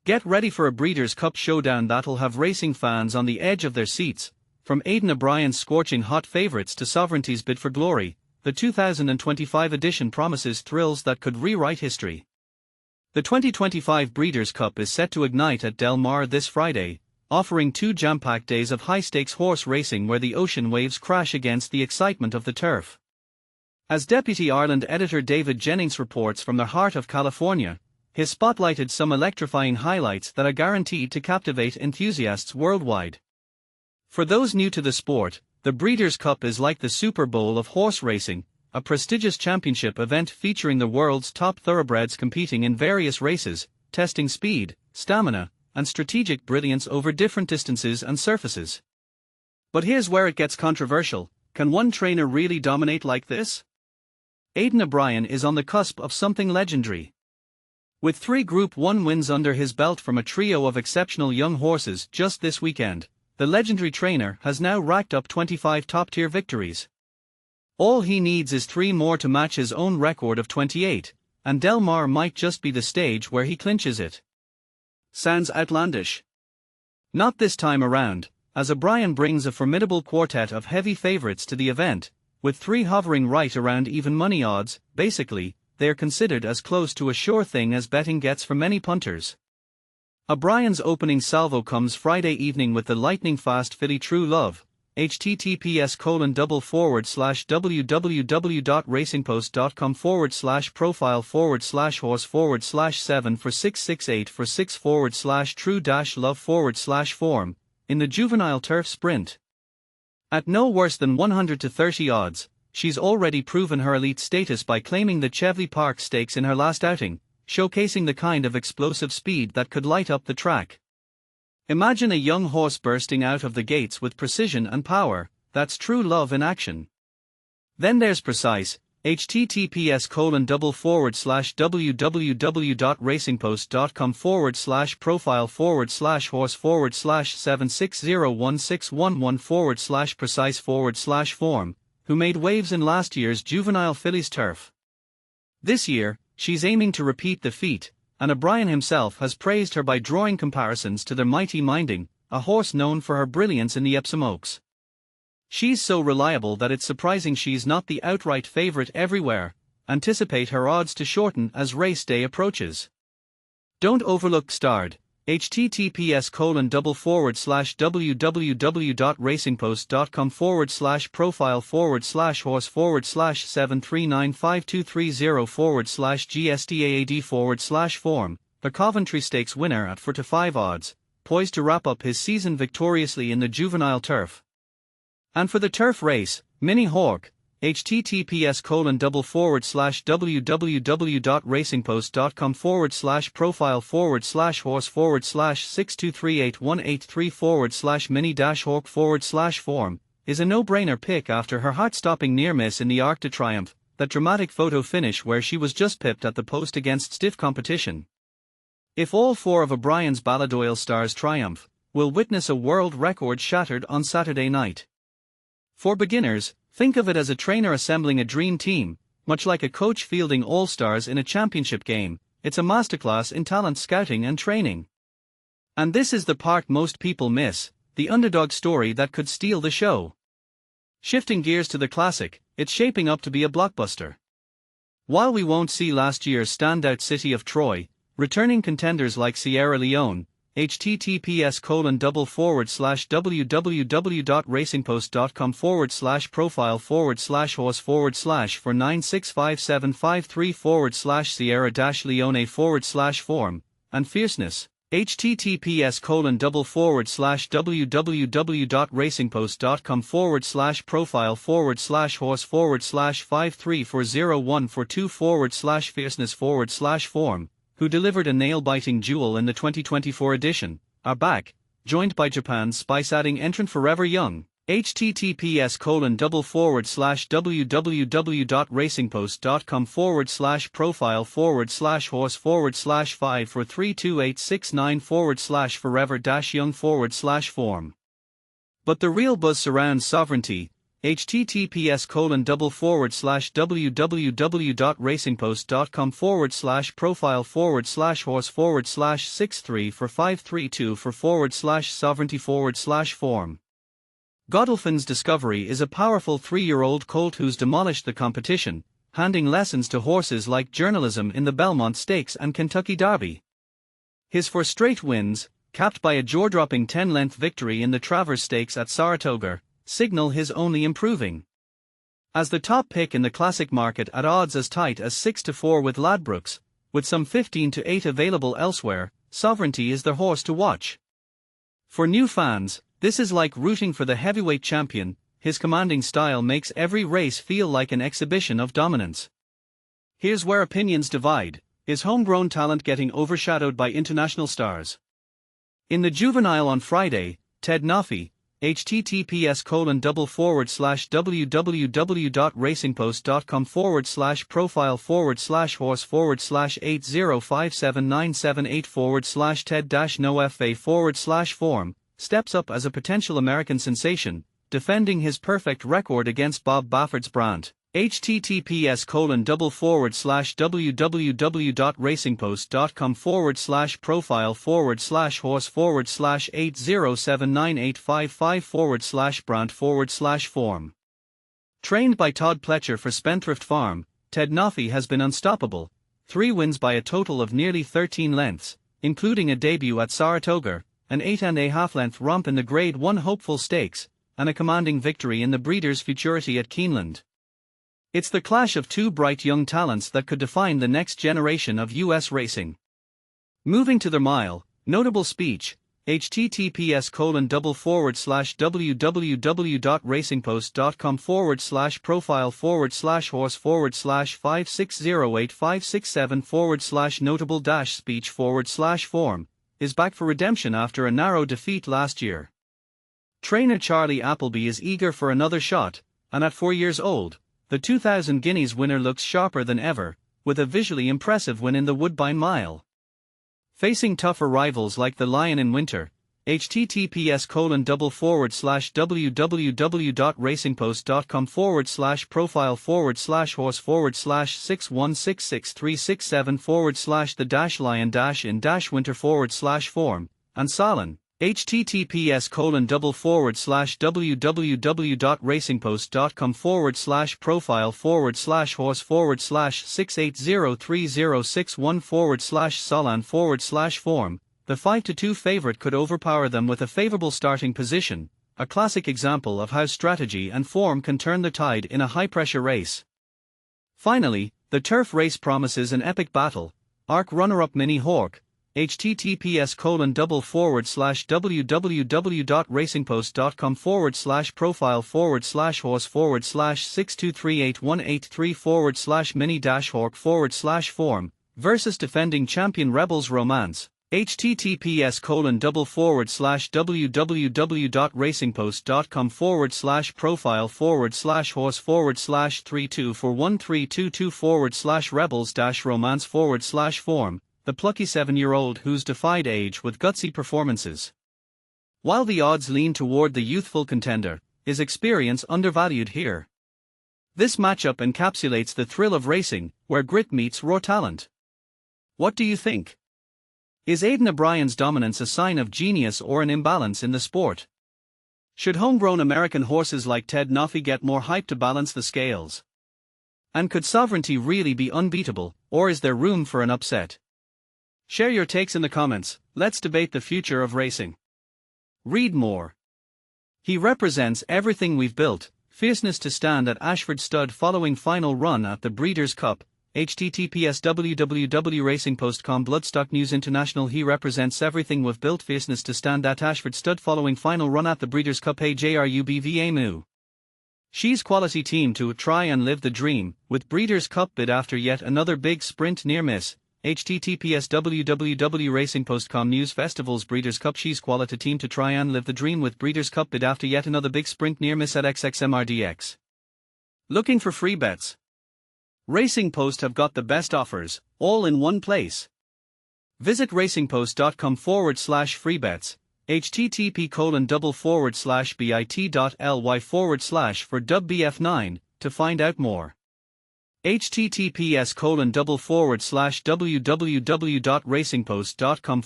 Get ready for a Breeders' Cup showdown that'll have racing fans on the edge of their seats. From Aidan O'Brien's scorching hot favourites to Sovereignty's bid for glory, the 2025 edition promises thrills that could rewrite history. The 2025 Breeders' Cup is set to ignite at Del Mar this Friday, offering 2 jam-packed days of high-stakes horse racing where the ocean waves crash against the excitement of the turf. As Deputy Ireland editor David Jennings reports from the heart of California, he's spotlighted some electrifying highlights that are guaranteed to captivate enthusiasts worldwide. For those new to the sport, the Breeders' Cup is like the Super Bowl of horse racing, a prestigious championship event featuring the world's top thoroughbreds competing in various races, testing speed, stamina, and strategic brilliance over different distances and surfaces. But here's where it gets controversial: can one trainer really dominate like this? Aidan O'Brien is on the cusp of something legendary. With 3 Group 1 wins under his belt from a trio of exceptional young horses just this weekend, the legendary trainer has now racked up 25 top-tier victories. All he needs is 3 more to match his own record of 28, and Del Mar might just be the stage where he clinches it. Sounds outlandish? Not this time around, as O'Brien brings a formidable quartet of heavy favourites to the event, with 3 hovering right around even money odds. Basically, they are considered as close to a sure thing as betting gets for many punters. O'Brien's opening salvo comes Friday evening with the lightning-fast filly True Love, https://www.racingpost.com/profile/horse/7 for 668 for 6/True-Love/form, in the juvenile turf sprint. At no worse than 100 to 30 odds, she's already proven her elite status by claiming the Chevley Park Stakes in her last outing, showcasing the kind of explosive speed that could light up the track. Imagine a young horse bursting out of the gates with precision and power. That's True Love in action. Then there's Precise, https://www.racingpost.com/profile/76016114/precise/form, who made waves in last year's juvenile fillies turf. This year, she's aiming to repeat the feat, and O'Brien himself has praised her by drawing comparisons to the mighty Minding, a horse known for her brilliance in the Epsom Oaks. She's so reliable that it's surprising she's not the outright favourite everywhere. Anticipate her odds to shorten as race day approaches. Don't overlook Gstaad, https://www.racingpost.com/profile/7395230/GSTAAD/form, the Coventry Stakes winner at 4 to 5 odds, poised to wrap up his season victoriously in the juvenile turf. And for the turf race, Minnie Hauk, https://www.racingpost.com/profile/6238183/Minnie-Hauk/form, is a no-brainer pick after her heart-stopping near-miss in the Arc de Triomphe, that dramatic photo finish where she was just pipped at the post against stiff competition. If all 4 of O'Brien's Balladroit stars triumph, we'll witness a world record shattered on Saturday night. For beginners, think of it as a trainer assembling a dream team, much like a coach fielding all-stars in a championship game. It's a masterclass in talent scouting and training. And this is the part most people miss, the underdog story that could steal the show. Shifting gears to the classic, it's shaping up to be a blockbuster. While we won't see last year's standout City of Troy, returning contenders like Sierra Leone, https://www.racingpost.com/profile/horse/for 965753/Sierra-Leone/form, and Fierceness, https://www.racingpost.com/profile/5340142/Fierceness/form, who delivered a nail-biting duel in the 2024 edition, are back, joined by Japan's spice-adding entrant Forever Young, https://www.racingpost.com/profile/horse/5432869/Forever-Young/form. But the real buzz surrounds Sovereignty, https://www.racingpost.com/profile/horse/sovereignty/form. Godolphin's discovery is a powerful 3-year-old colt who's demolished the competition, handing lessons to horses like journalism in the Belmont Stakes and Kentucky Derby. His 4 straight wins, capped by a jaw-dropping 10-length victory in the Travers Stakes at Saratoga, signal his only improving. As the top pick in the classic market at odds as tight as 6-4 with Ladbrokes, with some 15-8 available elsewhere, Sovereignty is the horse to watch. For new fans, this is like rooting for the heavyweight champion. His commanding style makes every race feel like an exhibition of dominance. Here's where opinions divide: is homegrown talent getting overshadowed by international stars? In the juvenile on Friday, Ted Noffey, https://www.racingpost.com/profile/horse/8057978/Ted-Noffey/form, steps up as a potential American sensation, defending his perfect record against Bob Baffert's Brandt. https://www.racingpost.com/profile/horse/8079855/Brandt/form. Trained by Todd Pletcher for Spendthrift Farm, Ted Noffey has been unstoppable. 3 wins by a total of nearly 13 lengths, including a debut at Saratoga, an 8.5-length romp in the Grade 1 Hopeful Stakes, and a commanding victory in the Breeders' Futurity at Keeneland. It's the clash of 2 bright young talents that could define the next generation of U.S. racing. Moving to the mile, notable speech, https://www.racingpost.com/profile/horse/5608567/notable-speech/form, is back for redemption after a narrow defeat last year. Trainer Charlie Appleby is eager for another shot, and at 4 years old, the 2000 Guineas winner looks sharper than ever, with a visually impressive win in the Woodbine Mile. Facing tougher rivals like the Lion in winter, https://www.racingpost.com/profile/horse/6166367/the-lion-in-winter/form, and Salin, https://www.racingpost.com/profile/horse/6803061/Solan/form, the 5-2 favorite could overpower them with a favorable starting position, a classic example of how strategy and form can turn the tide in a high-pressure race. Finally, the turf race promises an epic battle. ARC runner-up Minnie Hauk, https://www.racingpost.com/profile/horse/6238183/Minnie-Hauk/form, versus defending champion Rebels Romance, https://www.racingpost.com/profile/horse/3241322/Rebels-Romance/form, the plucky 7-year-old who's defied age with gutsy performances. While the odds lean toward the youthful contender, is experience undervalued here? This matchup encapsulates the thrill of racing, where grit meets raw talent. What do you think? Is Aidan O'Brien's dominance a sign of genius or an imbalance in the sport? Should homegrown American horses like Ted Noffey get more hype to balance the scales? And could Sovereignty really be unbeatable, or is there room for an upset? Share your takes in the comments. Let's debate the future of racing. Read more. He represents everything we've built. Fierceness to stand at Ashford Stud following final run at the Breeders' Cup. https://www.racingpost.com Bloodstock News International. He represents everything we've built. Fierceness to stand at Ashford Stud following final run at the Breeders' Cup. AJRUBVA She's quality team to try and live the dream, with Breeders' Cup bid after yet another big sprint near miss. https://www.racingpost.com News Festivals Breeders' Cup. She's quality team to try and live the dream with Breeders' Cup bid after yet another big sprint near miss at XXMRDX. Looking for free bets? Racing Post have got the best offers, all in one place. Visit racingpost.com/freebets, http://bit.ly/for WBF9 https://www.racingpost.com/